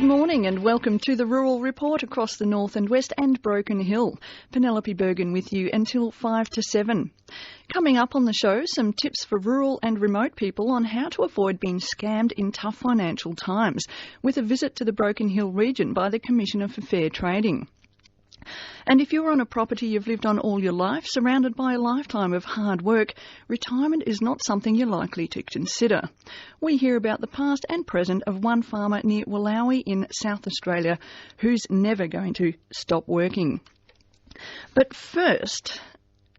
morning and welcome to the Rural Report across the North and West and Broken Hill. Penelope Bergen with you until 5 to 7. Coming up on the show, some tips for rural and remote people on how to avoid being scammed in tough financial times, with a visit to the Broken Hill region by the Commissioner for Fair Trading. And if you're on a property you've lived on all your life, surrounded by a lifetime of hard work, retirement is not something you're likely to consider. We hear about the past and present of one farmer near Wollawi in South Australia who's never going to stop working. But first,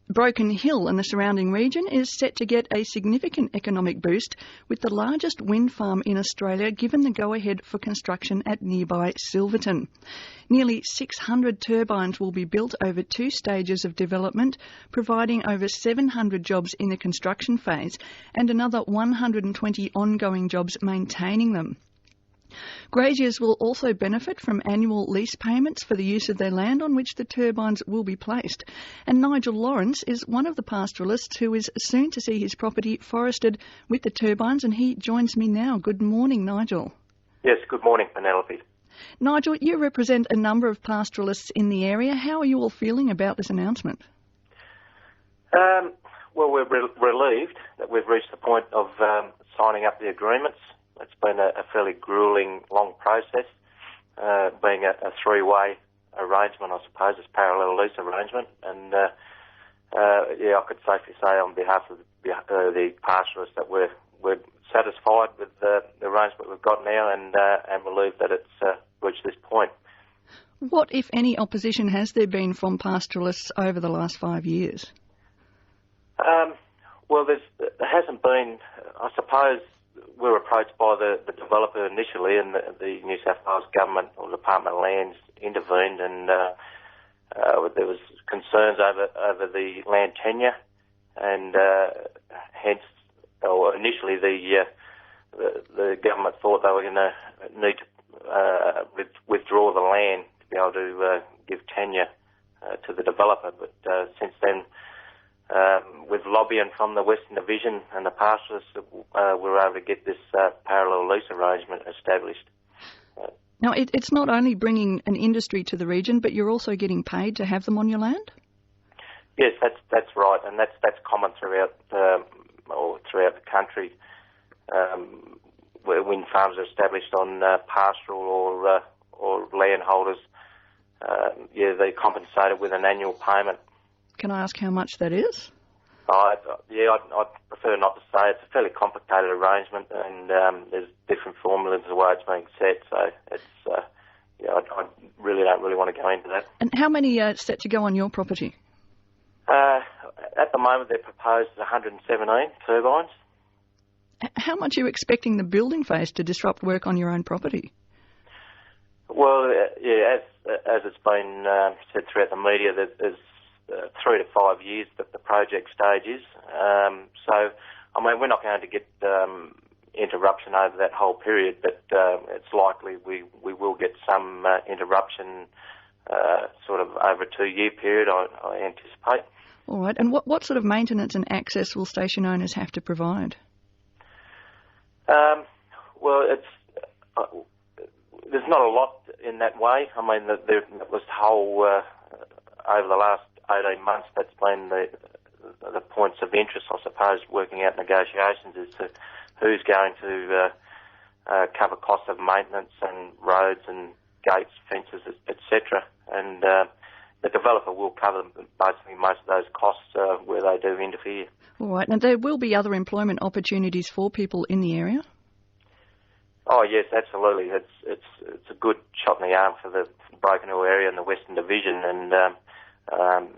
Broken Hill and the surrounding region is set to get a significant economic boost with the largest wind farm in Australia given the go-ahead for construction at nearby Silverton. Nearly 600 turbines will be built over 2 stages of development, providing over 700 jobs in the construction phase and another 120 ongoing jobs maintaining them. Graziers will also benefit from annual lease payments for the use of their land on which the turbines will be placed. And Nigel Lawrence is one of the pastoralists who is soon to see his property forested with the turbines, and he joins me now. Good morning, Nigel. Yes, good morning, Penelope. Nigel, you represent a number of pastoralists in the area. How are you all feeling about this announcement? Well, we're relieved that we've reached the point of signing up the agreements. It's been a fairly gruelling, long process, being a three-way arrangement, I suppose, it's parallel lease arrangement. And, I could safely say on behalf of the pastoralists that we're satisfied with the arrangement we've got now and relieved that it's reached this point. What, if any, opposition has there been from pastoralists over the last 5 years? Well, there hasn't been, I suppose. We were approached by the developer initially, and the New South Wales Government or Department of Lands intervened, and there was concerns over the land tenure, and hence, or initially the government thought they were going to need to withdraw the land to be able to give tenure to the developer, but since then, with lobbying from the Western Division and the pastoralists, we were able to get this parallel lease arrangement established. Now, it's not only bringing an industry to the region, but you're also getting paid to have them on your land? Yes, that's right, and that's common throughout the country, where wind farms are established on pastoral or landholders. They're compensated with an annual payment. Can I ask how much that is? I'd prefer not to say. It's a fairly complicated arrangement, and there's different formulas the way it's being set. So it's I really don't want to go into that. And how many are set to go on your property? At the moment, they're proposed 117 turbines. How much are you expecting the building phase to disrupt work on your own property? Well, as it's been said throughout the media, there's 3 to 5 years that the project stage is. We're not going to get interruption over that whole period, but it's likely we will get some interruption sort of over a 2-year period, I anticipate. All right. And what sort of maintenance and access will station owners have to provide? There's not a lot in that way. I mean, there was the whole over the last 18 months, that's been the points of interest, I suppose, working out negotiations as to who's going to cover costs of maintenance and roads and gates, fences, etc. And the developer will cover basically most of those costs where they do interfere. All right. And there will be other employment opportunities for people in the area? Oh yes, absolutely. It's a good shot in the arm for the Broken Hill area and the Western Division, and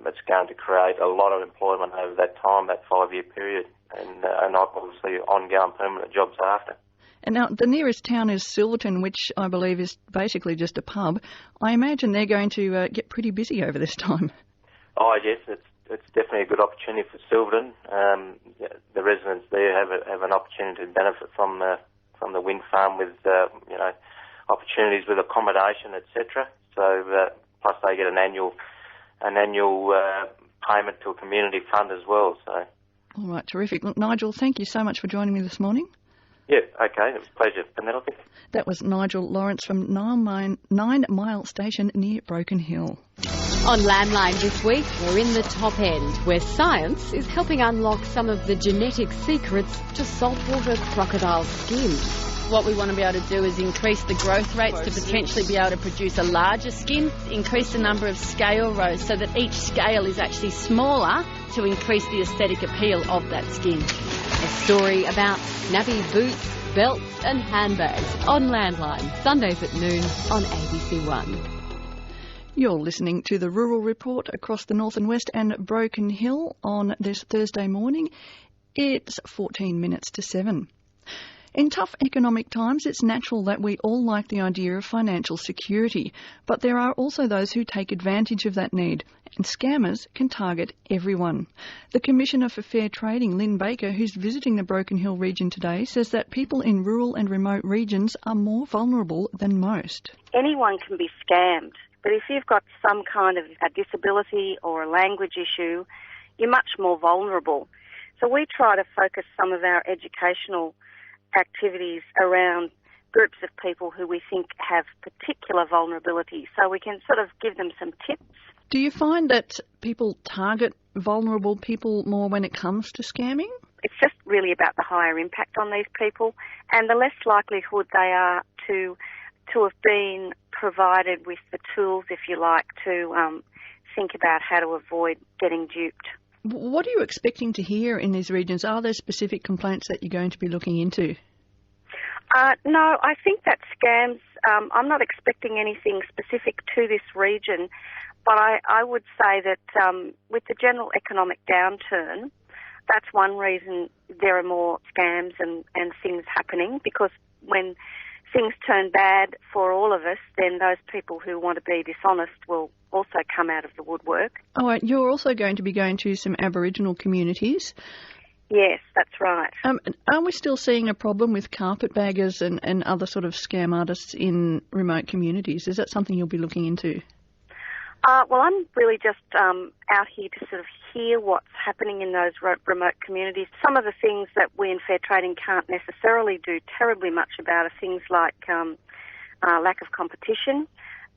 it's going to create a lot of employment over that time, that 5-year period, and obviously ongoing permanent jobs after. And now the nearest town is Silverton, which I believe is basically just a pub. I imagine they're going to get pretty busy over this time. Oh yes, it's definitely a good opportunity for Silverton. The residents there have an opportunity to benefit from the wind farm with opportunities with accommodation, etc. So plus they get an annual payment to a community fund as well. So. All right, terrific. Look, Nigel, thank you so much for joining me this morning. Yeah, okay. It was a pleasure, Penelope. That was Nigel Lawrence from 9 Mile Station near Broken Hill. On Landline this week, we're in the top end, where science is helping unlock some of the genetic secrets to saltwater crocodile skin. What we want to be able to do is increase the growth rates to potentially be able to produce a larger skin, increase the number of scale rows so that each scale is actually smaller to increase the aesthetic appeal of that skin. A story about snappy boots, belts and handbags on Landline, Sundays at noon on ABC One. You're listening to the Rural Report across the North and West and Broken Hill on this Thursday morning. It's 14 minutes to 7. In tough economic times, it's natural that we all like the idea of financial security, but there are also those who take advantage of that need, and scammers can target everyone. The Commissioner for Fair Trading, Lynn Baker, who's visiting the Broken Hill region today, says that people in rural and remote regions are more vulnerable than most. Anyone can be scammed, but if you've got some kind of a disability or a language issue, you're much more vulnerable. So we try to focus some of our educational activities around groups of people who we think have particular vulnerability, so we can sort of give them some tips. Do you find that people target vulnerable people more when it comes to scamming? It's just really about the higher impact on these people and the less likelihood they are to have been provided with the tools, if you like, to think about how to avoid getting duped. What are you expecting to hear in these regions? Are there specific complaints that you're going to be looking into? No, I think that scams, I'm not expecting anything specific to this region, but I would say that with the general economic downturn, that's one reason there are more scams and things happening, because when things turn bad for all of us, then those people who want to be dishonest will also come out of the woodwork. All right, you're also going to be going to some Aboriginal communities. Yes, that's right. Are we still seeing a problem with carpetbaggers and other sort of scam artists in remote communities? Is that something you'll be looking into? Well, I'm really just out here to sort of hear what's happening in those remote communities. Some of the things that we in fair trading can't necessarily do terribly much about are things like lack of competition.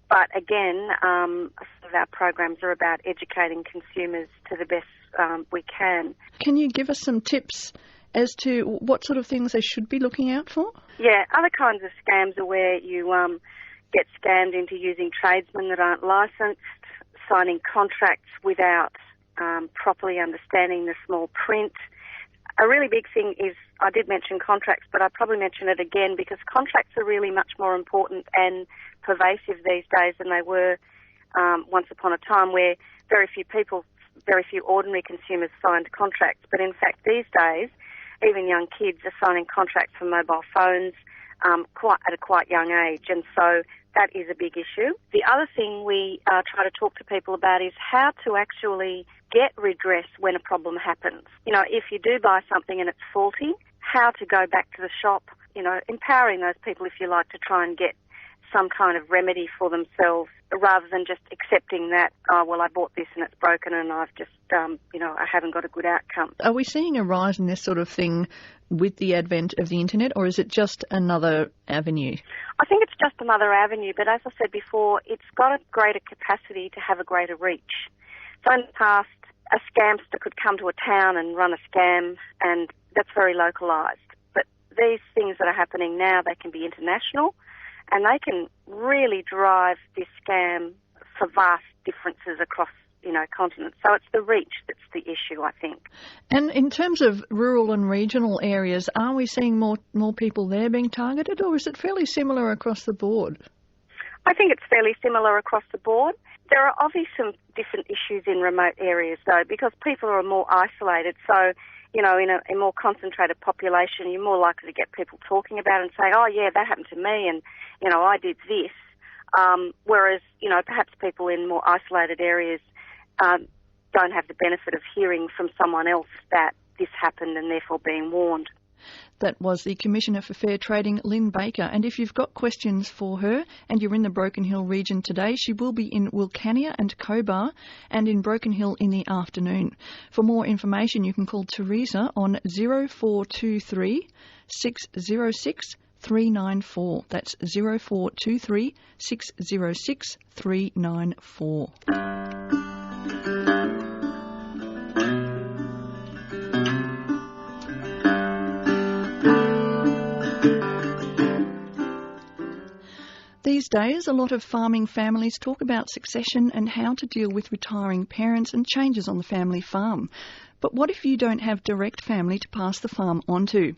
But again, some of our programs are about educating consumers to the best we can. Can you give us some tips as to what sort of things they should be looking out for? Yeah, other kinds of scams are where you get scammed into using tradesmen that aren't licensed, signing contracts without properly understanding the small print. A really big thing is, I did mention contracts, but I'd probably mention it again because contracts are really much more important and pervasive these days than they were once upon a time, where very few ordinary consumers signed contracts. But in fact, these days, even young kids are signing contracts for mobile phones at a quite young age, and so that is a big issue. The other thing we try to talk to people about is how to actually get redress when a problem happens. You know, if you do buy something and it's faulty, how to go back to the shop, you know, empowering those people, if you like, to try and get some kind of remedy for themselves rather than just accepting that, oh, well, I bought this and it's broken and I've just, I haven't got a good outcome. Are we seeing a rise in this sort of thing with the advent of the internet, or is it just another avenue? I think it's just another avenue, but as I said before, it's got a greater capacity to have a greater reach. So in the past, a scamster could come to a town and run a scam, and that's very localised. But these things that are happening now, they can be international, and they can really drive this scam for vast differences across, continents. So it's the reach that's the issue, I think. And in terms of rural and regional areas, are we seeing more people there being targeted, or is it fairly similar across the board? I think it's fairly similar across the board. There are obviously some different issues in remote areas, though, because people are more isolated. So, in a more concentrated population, you're more likely to get people talking about it and say, oh, yeah, that happened to me, and, I did this. Whereas, perhaps people in more isolated areas don't have the benefit of hearing from someone else that this happened and therefore being warned. That was the Commissioner for Fair Trading, Lynn Baker. And if you've got questions for her and you're in the Broken Hill region today, she will be in Wilcannia and Cobar and in Broken Hill in the afternoon. For more information, you can call Teresa on 0423 606 394. That's 0423 606 394. These days, a lot of farming families talk about succession and how to deal with retiring parents and changes on the family farm. But what if you don't have direct family to pass the farm on to?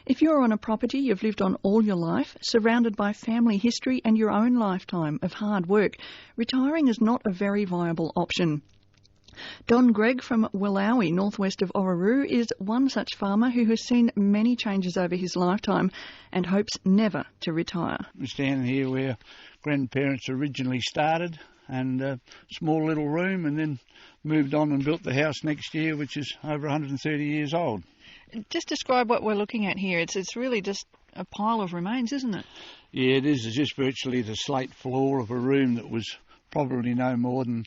If you're on a property you've lived on all your life, surrounded by family history and your own lifetime of hard work, retiring is not a very viable option. Don Greig from Willaowie, northwest of Orroroo, is one such farmer who has seen many changes over his lifetime and hopes never to retire. We're standing here where grandparents originally started, and a small little room, and then moved on and built the house next year, which is over 130 years old. Just describe what we're looking at here. It's really just a pile of remains, isn't it? Yeah, it is. It's just virtually the slate floor of a room that was probably no more than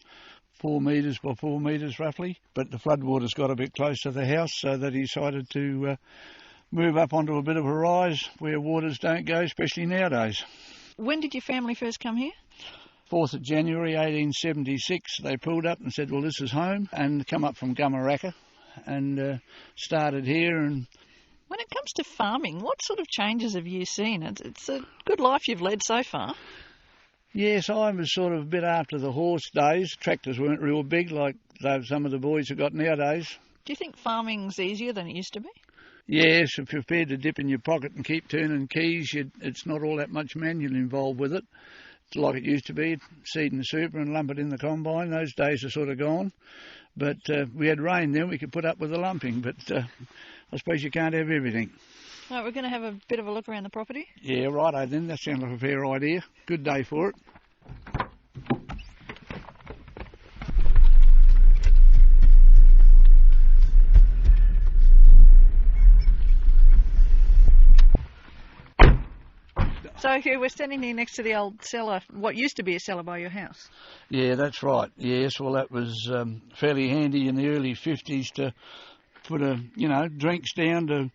4 metres by 4 metres roughly, but the floodwaters got a bit close to the house, so they decided to move up onto a bit of a rise where waters don't go, especially nowadays. When did your family first come here? 4th of January 1876, they pulled up and said, well, this is home, and come up from Gumaraka and started here. And when it comes to farming, what sort of changes have you seen? It's a good life you've led so far. Yes, I was sort of a bit after the horse days. Tractors weren't real big like some of the boys have got nowadays. Do you think farming's easier than it used to be? Yes, if you're prepared to dip in your pocket and keep turning keys, it's not all that much manual involved with it. It's like it used to be, seed in the super and lump it in the combine. Those days are sort of gone. But we had rain then, we could put up with the lumping, but I suppose you can't have everything. Right, we're going to have a bit of a look around the property. Yeah, righto then, that sounds like a fair idea. Good day for it. So here we're standing here next to the old cellar, what used to be a cellar by your house. Yeah, that's right. Yes, well that was fairly handy in the early 50s to put drinks down to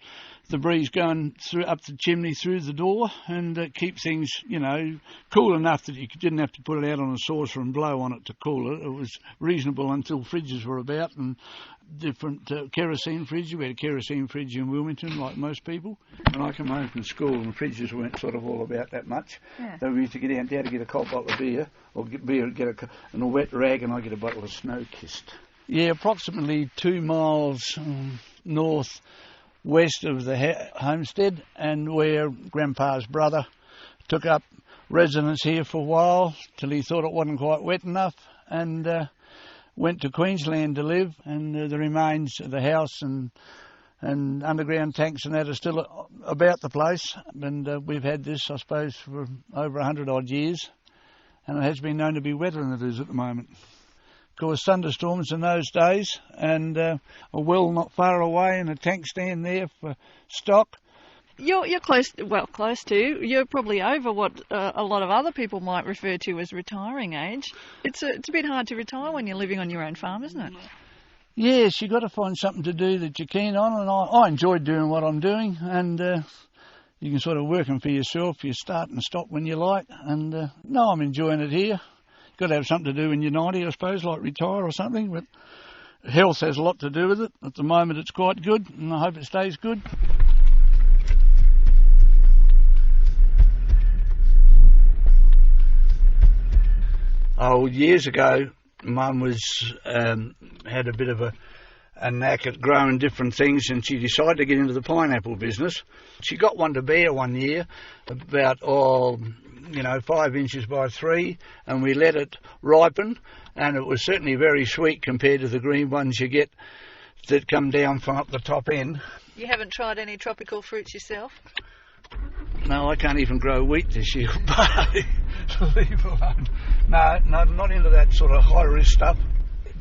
the breeze going through up the chimney through the door, and keep things, cool enough that you didn't have to put it out on a saucer and blow on it to cool it. It was reasonable until fridges were about, and different kerosene fridge. We had a kerosene fridge in Wilmington, like most people. When I come home from school, and fridges weren't sort of all about that much. Yeah. So we used to get down to get a cold bottle of beer, or and a wet rag, and I get a bottle of Snow-Kissed. Yeah, approximately 2 miles north west of the homestead, and where Grandpa's brother took up residence here for a while till he thought it wasn't quite wet enough, and went to Queensland to live. And the remains of the house and underground tanks and that are still about the place, and we've had this, I suppose, for over 100 odd years, and it has been known to be wetter than it is at the moment. Of course, thunderstorms in those days, and a well not far away, and a tank stand there for stock. You're close to. You're probably over what a lot of other people might refer to as retiring age. It's a bit hard to retire when you're living on your own farm, isn't it? Yes, you've got to find something to do that you're keen on, and I enjoy doing what I'm doing, and you can sort of work them for yourself. You start and stop when you like, and no, I'm enjoying it here. Got to have something to do when you're 90, I suppose, like retire or something, but health has a lot to do with it. At the moment it's quite good, and I hope it stays good. Oh, years ago, Mum had a bit of a knack at growing different things, and she decided to get into the pineapple business. She got one to bear one year, about 5 inches by 3, and we let it ripen, and it was certainly very sweet compared to the green ones you get that come down from up the top end. You haven't tried any tropical fruits yourself? No, I can't even grow wheat this year, leave alone. No, not into that sort of high-risk stuff.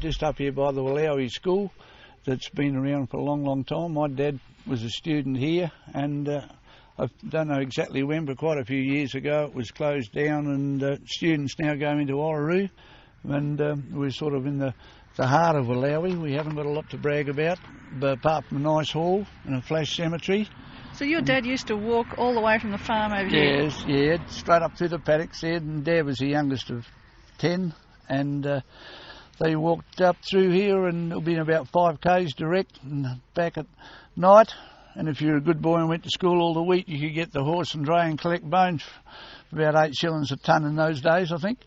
Just up here by the Willaowie School, that's been around for a long, long time. My dad was a student here, and I don't know exactly when, but quite a few years ago it was closed down, and students now go into Orroroo, and we're sort of in the heart of Wollawi. We haven't got a lot to brag about, but apart from a nice hall and a flash cemetery. So your dad used to walk all the way from the farm over here? Yes, yeah, straight up through the paddocks there, and Dad was the youngest of 10, and they walked up through here, and it'll be about 5 k's direct, and back at night. And if you're a good boy and went to school all the week, you could get the horse and dray and collect bones for about 8 shillings a tonne in those days, I think,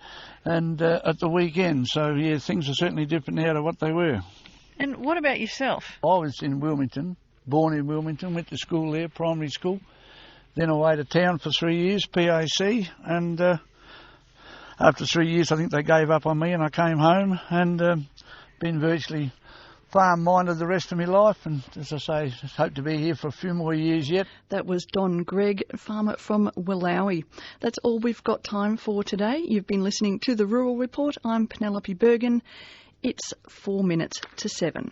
and at the weekend. So, yeah, things are certainly different now to what they were. And what about yourself? I was in Wilmington, born in Wilmington, went to school there, primary school, then away to town for 3 years, PAC, and after 3 years I think they gave up on me and I came home and been virtually farm-minded the rest of my life, and as I say, hope to be here for a few more years yet. That was Don Greig, farmer from Wollawi. That's all we've got time for today. You've been listening to The Rural Report. I'm Penelope Bergen. It's 4 minutes to 7.